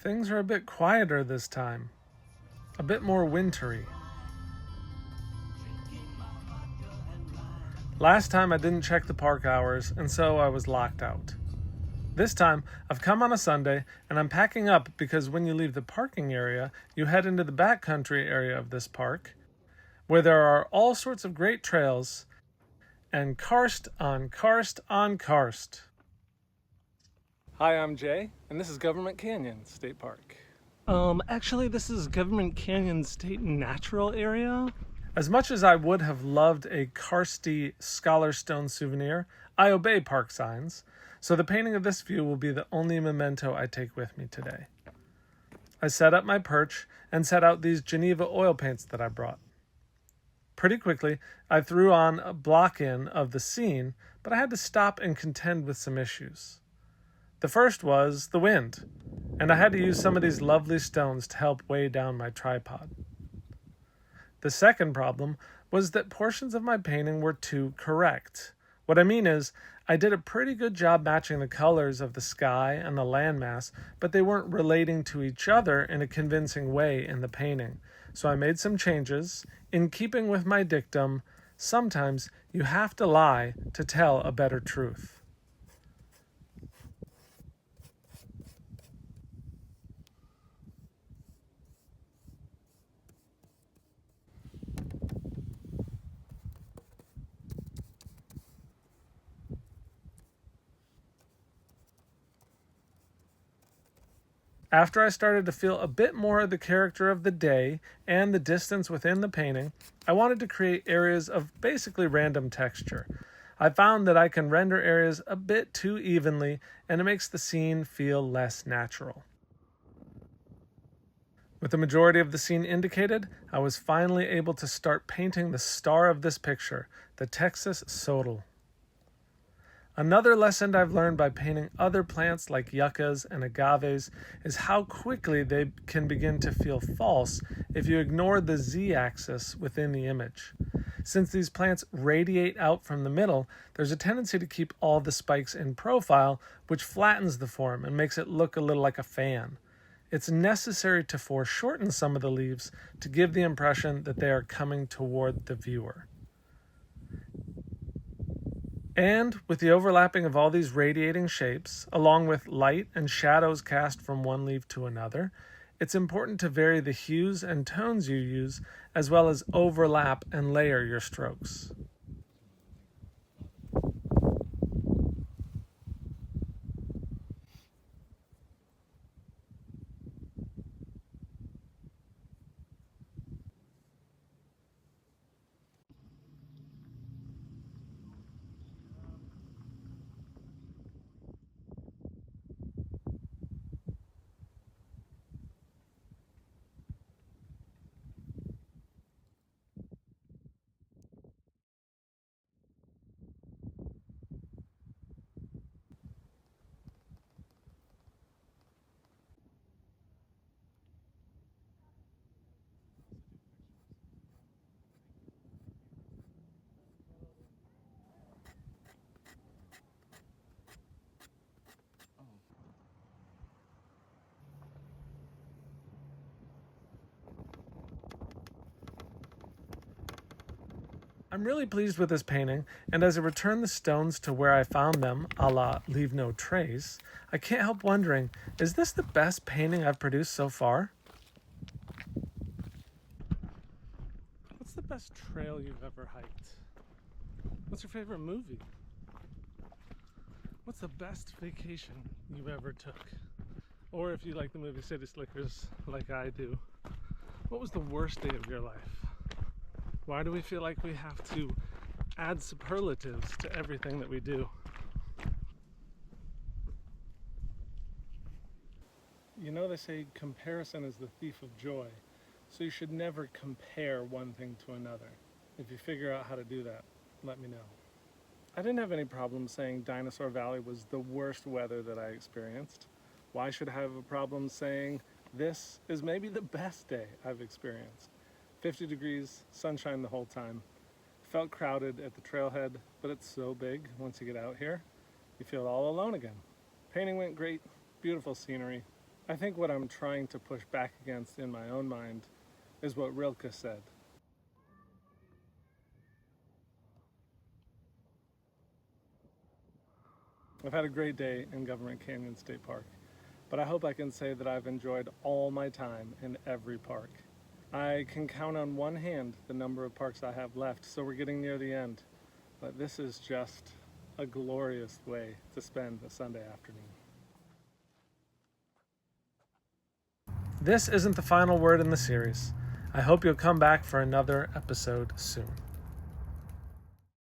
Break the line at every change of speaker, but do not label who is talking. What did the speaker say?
Things are a bit quieter this time, a bit more wintry. Last time I didn't check the park hours, and so I was locked out. This time, I've come on a Sunday, and I'm packing up because when you leave the parking area, you head into the backcountry area of this park, where there are all sorts of great trails, and karst on karst on karst. Hi, I'm Jay, and this is Government Canyon State Park. Actually, this is Government Canyon State Natural Area. As much as I would have loved a karsty Scholar Stone souvenir, I obey park signs, so the painting of this view will be the only memento I take with me today. I set up my perch and set out these Geneva oil paints that I brought. Pretty quickly, I threw on a block-in of the scene, but I had to stop and contend with some issues. The first was the wind, and I had to use some of these lovely stones to help weigh down my tripod. The second problem was that portions of my painting were too correct. What I mean is, I did a pretty good job matching the colors of the sky and the landmass, but they weren't relating to each other in a convincing way in the painting. So I made some changes. In keeping with my dictum, sometimes you have to lie to tell a better truth. After I started to feel a bit more of the character of the day and the distance within the painting, I wanted to create areas of basically random texture. I found that I can render areas a bit too evenly, and it makes the scene feel less natural. With the majority of the scene indicated, I was finally able to start painting the star of this picture, the Texas sorrel. Another lesson I've learned by painting other plants like yuccas and agaves is how quickly they can begin to feel false if you ignore the z-axis within the image. Since these plants radiate out from the middle, there's a tendency to keep all the spikes in profile, which flattens the form and makes it look a little like a fan. It's necessary to foreshorten some of the leaves to give the impression that they are coming toward the viewer. And with the overlapping of all these radiating shapes, along with light and shadows cast from one leaf to another, it's important to vary the hues and tones you use, as well as overlap and layer your strokes. I'm really pleased with this painting, and as I return the stones to where I found them, a la Leave No Trace, I can't help wondering, is this the best painting I've produced so far? What's the best trail you've ever hiked? What's your favorite movie? What's the best vacation you ever took? Or if you like the movie City Slickers like I do, what was the worst day of your life? Why do we feel like we have to add superlatives to everything that we do? You know, they say comparison is the thief of joy, so you should never compare one thing to another. If you figure out how to do that, let me know. I didn't have any problem saying Dinosaur Valley was the worst weather that I experienced. Why should I have a problem saying this is maybe the best day I've experienced? 50 degrees, sunshine the whole time. Felt crowded at the trailhead, but it's so big once you get out here. You feel all alone again. Painting went great, beautiful scenery. I think what I'm trying to push back against in my own mind is what Rilke said. I've had a great day in Government Canyon State Park, but I hope I can say that I've enjoyed all my time in every park. I can count on one hand the number of parks I have left, so we're getting near the end. But this is just a glorious way to spend a Sunday afternoon. This isn't the final word in the series. I hope you'll come back for another episode soon.